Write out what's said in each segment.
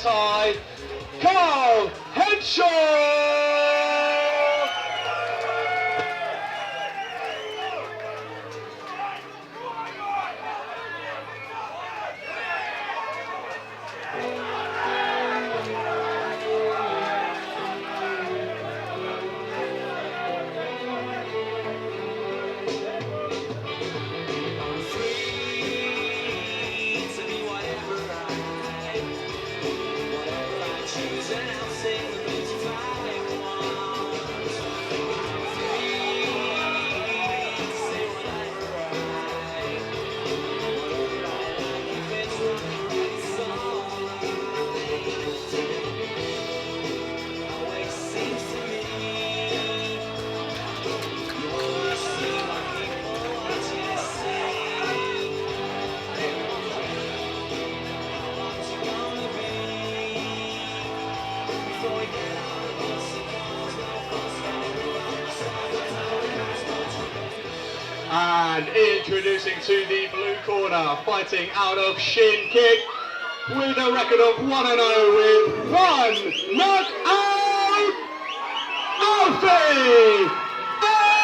Thai, Henshaw! And introducing to the blue corner, fighting out of Shin Kick, with a record of 1-0 with 1 knockout, Alfie Evans!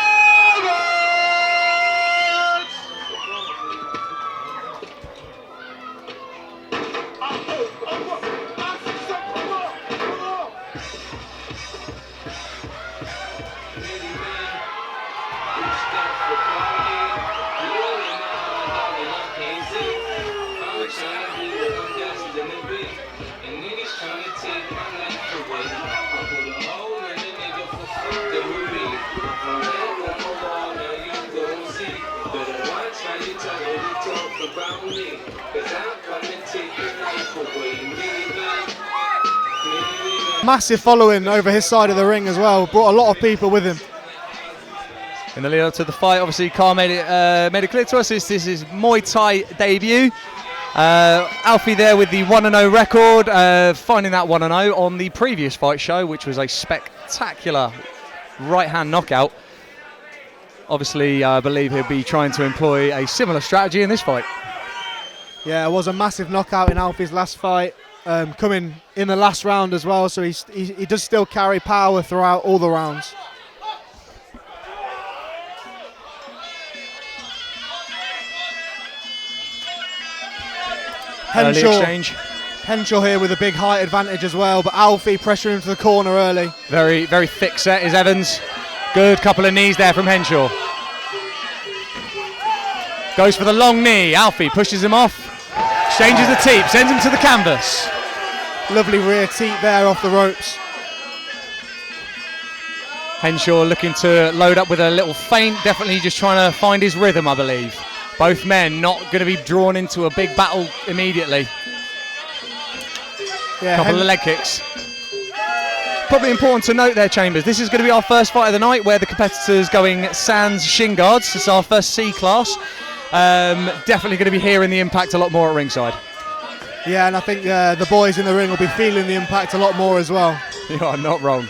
Massive following over his side of the ring as well, brought a lot of people with him. In the lead up to the fight, obviously Carl made it clear to us this is his Muay Thai debut. Alfie there with the 1-0 record, finding that 1-0 on the previous fight show, which was a spectacular right hand knockout. Obviously, I believe he'll be trying to employ a similar strategy in this fight. Yeah, it was a massive knockout in Alfie's last fight, coming in the last round as well, so he does still carry power throughout all the rounds. Henshaw here with a big height advantage as well, but Alfie pressuring to the corner early. Very, very thick set is Evans. Good couple of knees there from Henshaw. Goes for the long knee. Alfie pushes him off. Changes the teep, sends him to the canvas. Lovely rear teep there off the ropes. Henshaw looking to load up with a little feint, definitely just trying to find his rhythm, I believe. Both men not going to be drawn into a big battle immediately. Yeah, couple of leg kicks. Probably important to note there, Chambers, this is going to be our first fight of the night where the competitors going sans shin guards. This is our first C-class. Definitely going to be hearing the impact a lot more at ringside. Yeah, and I think the boys in the ring will be feeling the impact a lot more as well. You are not wrong.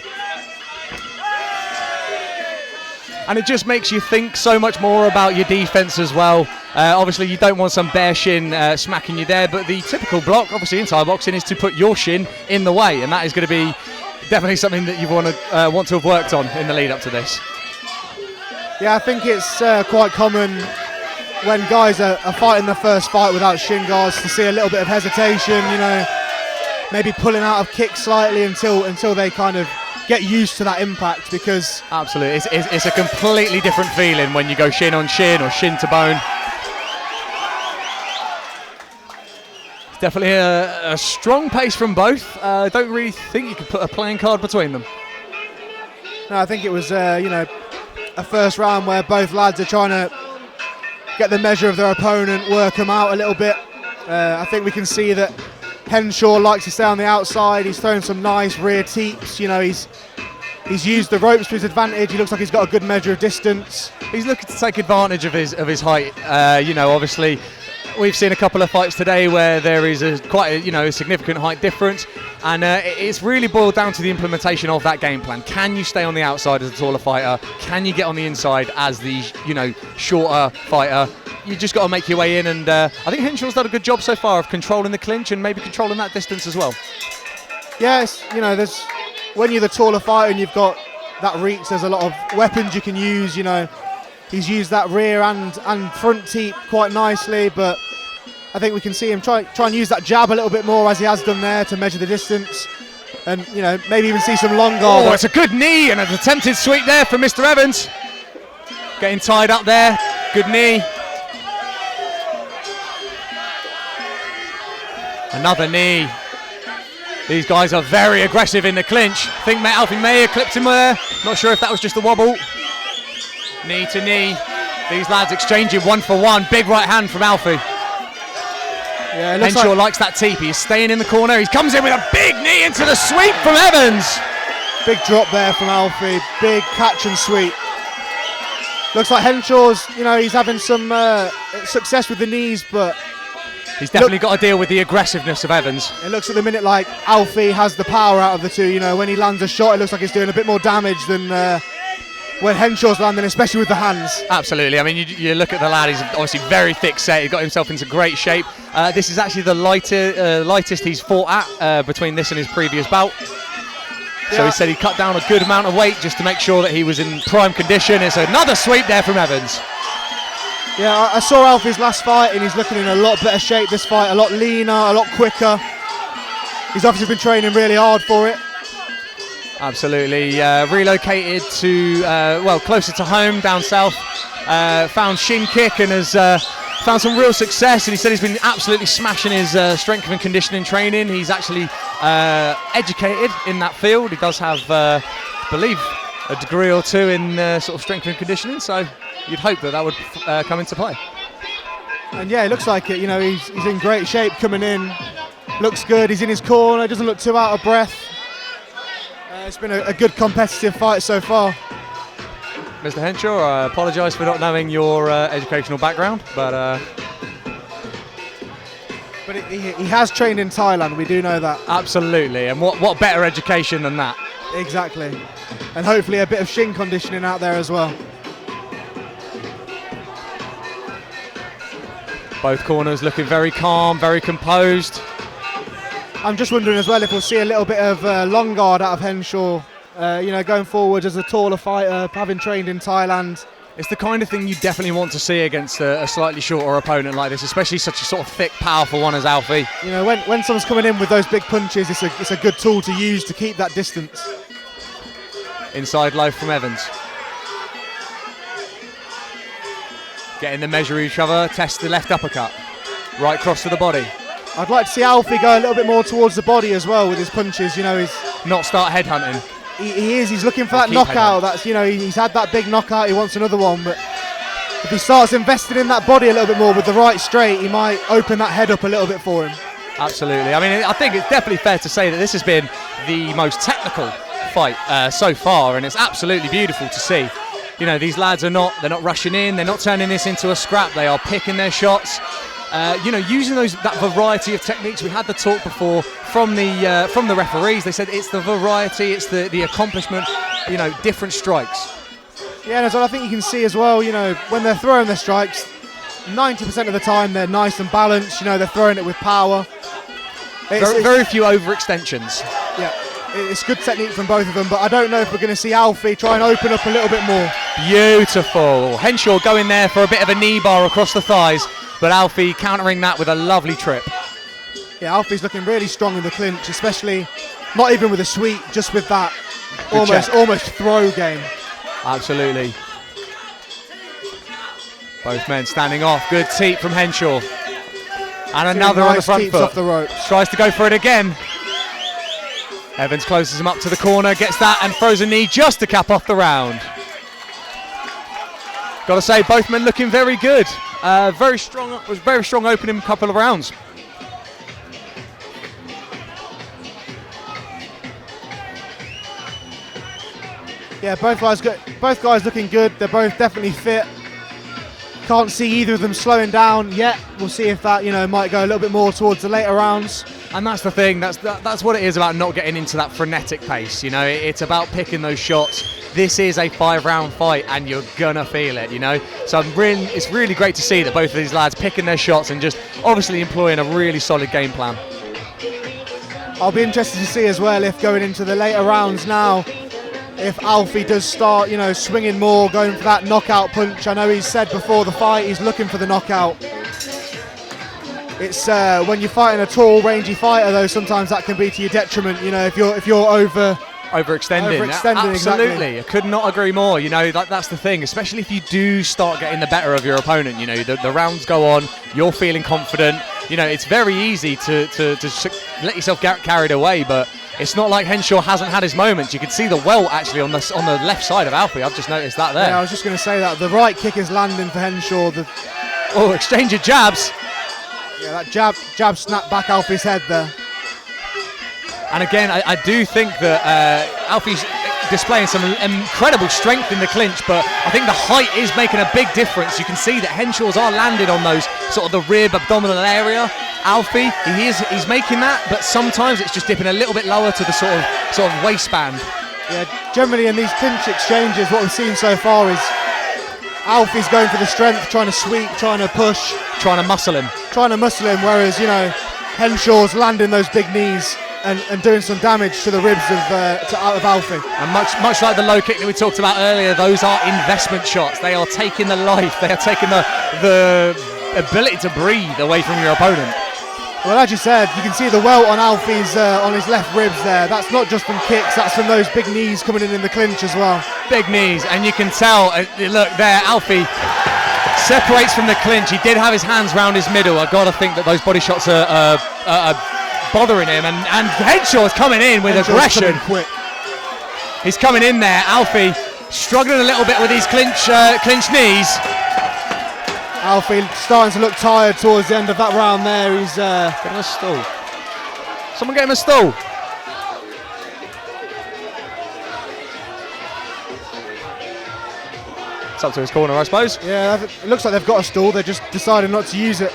And it just makes you think so much more about your defence as well. Obviously, you don't want some bare shin smacking you there, but the typical block, obviously in Thai boxing, is to put your shin in the way, and that is going to be definitely something that you want to have worked on in the lead up to this. Yeah, I think it's quite common when guys are fighting the first fight without shin guards to see a little bit of hesitation, you know, maybe pulling out of kicks slightly until they kind of get used to that impact, because absolutely it's a completely different feeling when you go shin on shin or shin to bone. It's definitely a strong pace from both. I don't really think you could put a playing card between them. No, I think it was a first round where both lads are trying to get the measure of their opponent, work them out a little bit. I think we can see that Henshaw likes to stay on the outside. He's thrown some nice rear teeps. You know, he's used the ropes to his advantage. He looks like he's got a good measure of distance. He's looking to take advantage of his height. Obviously, we've seen a couple of fights today where there is quite a significant height difference, and it's really boiled down to the implementation of that game plan. Can you stay on the outside as a taller fighter? Can you get on the inside as the shorter fighter? You just got to make your way in, and I think Henshaw's done a good job so far of controlling the clinch and maybe controlling that distance as well. Yes, you know, when you're the taller fighter and you've got that reach, there's a lot of weapons you can use. You know, he's used that rear and front teep quite nicely, but I think we can see him try and use that jab a little bit more, as he has done there, to measure the distance, and you know, maybe even see some long guard. Oh, it's a good knee and an attempted sweep there from Mr. Evans. Getting tied up there. Good knee. Another knee. These guys are very aggressive in the clinch. I think Alfie may have clipped him there. Not sure if that was just a wobble. Knee to knee. These lads exchanging 1 for 1. Big right hand from Alfie. Yeah, it looks Henshaw like likes that teepee. He's staying in the corner. He comes in with a big knee into the sweep from Evans. big drop there from Alfie. Big catch and sweep. Looks like Henshaw's, you know, he's having some success with the knees, but he's definitely got to deal with the aggressiveness of Evans. It looks at the minute like Alfie has the power out of the two. You know, when he lands a shot, it looks like he's doing a bit more damage than when Henshaw's landing, especially with the hands. Absolutely. I mean, you look at the lad, he's obviously very thick set. He got himself into great shape. This is actually the lightest he's fought at between this and his previous bout. So he said he cut down a good amount of weight just to make sure that he was in prime condition. It's another sweep there from Evans. Yeah, I saw Alfie's last fight and he's looking in a lot better shape this fight, a lot leaner, a lot quicker. He's obviously been training really hard for it. Absolutely. Relocated to, closer to home down south. Found Shin Kick and has found some real success, and he said he's been absolutely smashing his strength and conditioning training. He's actually educated in that field. He does have, I believe, a degree or two in sort of strength and conditioning, so you'd hope that would come into play. And yeah, it looks like it. You know, he's in great shape coming in. Looks good. He's in his corner. Doesn't look too out of breath. It's been a good competitive fight so far. Mr. Henshaw, I apologise for not knowing your educational background, but he has trained in Thailand. We do know that. Absolutely, and what better education than that? Exactly, and hopefully a bit of shin conditioning out there as well. Both corners looking very calm, very composed. I'm just wondering as well if we'll see a little bit of long guard out of Henshaw, you know, going forward as a taller fighter, having trained in Thailand. It's the kind of thing you definitely want to see against a slightly shorter opponent like this, especially such a sort of thick, powerful one as Alfie. You know, when someone's coming in with those big punches, it's a good tool to use to keep that distance. Inside low from Evans. Getting the measure of each other, test the left uppercut. Right cross to the body. I'd like to see Alfie go a little bit more towards the body as well with his punches. You know, not start headhunting. He is. He's looking for that knockout. That's, you know, he's had that big knockout. He wants another one. But if he starts investing in that body a little bit more with the right straight, he might open that head up a little bit for him. Absolutely. I mean, I think it's definitely fair to say that this has been the most technical fight so far, and it's absolutely beautiful to see. You know, these lads they're not rushing in. They're not turning this into a scrap. They are picking their shots. You know, using that variety of techniques. We had the talk before from the referees. They said it's the variety, it's the accomplishment. You know, different strikes. Yeah, and as well, I think you can see as well. You know, when they're throwing their strikes, 90% of the time they're nice and balanced. You know, they're throwing it with power. Very few overextensions. Yeah, it's good technique from both of them. But I don't know if we're going to see Alfie try and open up a little bit more. Beautiful. Henshaw going there for a bit of a knee bar across the thighs. But Alfie countering that with a lovely trip. Yeah, Alfie's looking really strong in the clinch, especially not even with a sweep, just with that almost throw game. Absolutely. Both men standing off. Good teep from Henshaw. And another on the front foot. Off the ropes. Tries to go for it again. Evans closes him up to the corner, gets that and throws a knee just to cap off the round. Got to say, both men looking very good. Very strong opening couple of rounds. Yeah, both guys looking good. They're both definitely fit. Can't see either of them slowing down yet. We'll see if that, you know, might go a little bit more towards the later rounds. And that's the thing. That's what it is about not getting into that frenetic pace. You know, it's about picking those shots. This is a 5-round fight, and you're gonna feel it. You know, so it's really great to see that both of these lads picking their shots and just obviously employing a really solid game plan. I'll be interested to see as well if going into the later rounds now, if Alfie does start, you know, swinging more, going for that knockout punch. I know he's said before the fight he's looking for the knockout. It's when you're fighting a tall, rangy fighter, though, sometimes that can be to your detriment. You know, if you're overextending. Absolutely, exactly. I could not agree more. You know, that's the thing, especially if you do start getting the better of your opponent. You know, the rounds go on, you're feeling confident. You know, it's very easy to let yourself get carried away, but it's not like Henshaw hasn't had his moments. You can see the welt actually on the left side of Alfie. I've just noticed that there. Yeah, I was just going to say that the right kick is landing for Henshaw. Exchange of jabs. Yeah, that jab snapped back Alfie's head there. And again, I do think that Alfie's displaying some incredible strength in the clinch, but I think the height is making a big difference. You can see that Henshaw's are landed on those sort of the rib abdominal area. Alfie, he's making that, but sometimes it's just dipping a little bit lower to the sort of waistband. Yeah, generally in these clinch exchanges, what we've seen so far is Alfie's going for the strength, trying to sweep, trying to push, trying to muscle him, whereas, you know, Henshaw's landing those big knees and doing some damage to the ribs of Alfie. And much like the low kick that we talked about earlier, those are investment shots. They are taking the life, they are taking the ability to breathe away from your opponent. Well, as you said, you can see the welt on Alfie's on his left ribs there. That's not just from kicks, that's from those big knees coming in the clinch as well. Big knees, and you can tell, look there, Alfie separates from the clinch. He did have his hands round his middle. I've got to think that those body shots are bothering him, and Henshaw's coming in with aggression. Quick. He's coming in there. Alfie struggling a little bit with his clinch knees. Alfie starting to look tired towards the end of that round there. He's getting a stool. Someone get him a stool. It's up to his corner, I suppose. Yeah, it looks like they've got a stool. They're just deciding not to use it.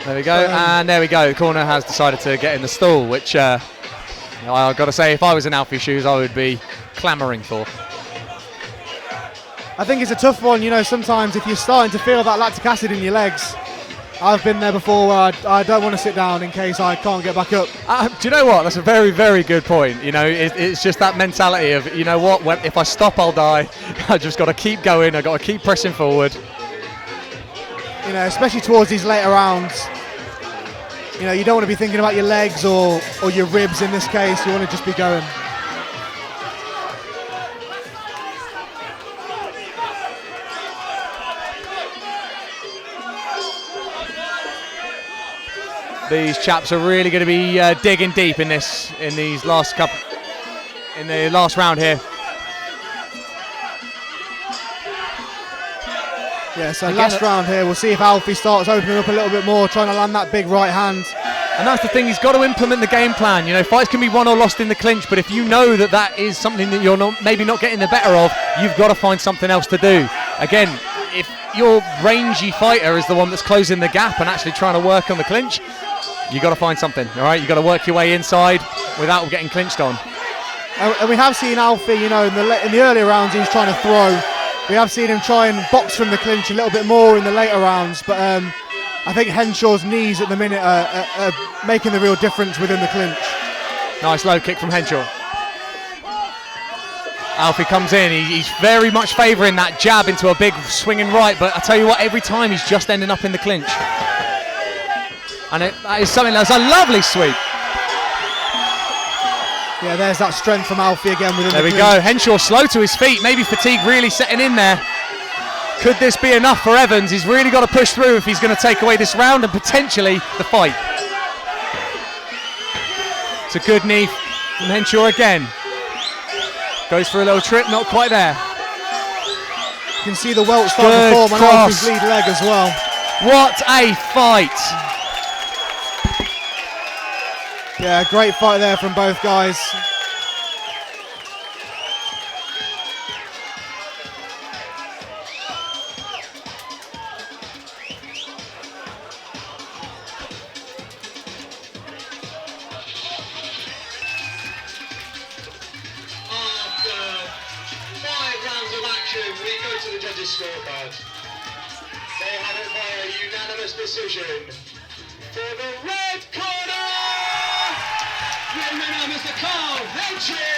There we go, and there we go. The corner has decided to get in the stall, which I've got to say, if I was in Alfie's shoes, I would be clamouring for. I think it's a tough one, you know, sometimes if you're starting to feel that lactic acid in your legs. I've been there before where I don't want to sit down in case I can't get back up. Do you know what? That's a very, very good point. You know, it's just that mentality of, you know what, if I stop, I'll die. I just got to keep going. I've got to keep pressing forward. You know, especially towards these later rounds. You know, you don't want to be thinking about your legs or your ribs in this case. You want to just be going. These chaps are really going to be digging deep in the last round here. Yeah, so last round here, we'll see if Alfie starts opening up a little bit more, trying to land that big right hand. And that's the thing, he's got to implement the game plan. You know, fights can be won or lost in the clinch, but if you know that is something that you're maybe not getting the better of, you've got to find something else to do. Again, if your rangy fighter is the one that's closing the gap and actually trying to work on the clinch, you've got to find something, all right? You've got to work your way inside without getting clinched on. And we have seen Alfie, you know, in the earlier rounds, he was trying to throw. We have seen him try and box from the clinch a little bit more in the later rounds, but I think Henshaw's knees at the minute are making the real difference within the clinch. Nice low kick from Henshaw. Alfie comes in, he's very much favouring that jab into a big swinging right, but I tell you what, every time he's just ending up in the clinch. And that is something that's a lovely sweep. Yeah, there's that strength from Alfie again within the clinch. There we go, Henshaw slow to his feet, maybe fatigue really setting in there. Could this be enough for Evans? He's really got to push through if he's going to take away this round and potentially the fight. It's a good knee from Henshaw again. Goes for a little trip, not quite there. You can see the welt starting to form on Alfie's lead leg as well. What a fight! Yeah, great fight there from both guys. We go to the judges' scorecard. They have it by a unanimous decision. For the red corner! Trip.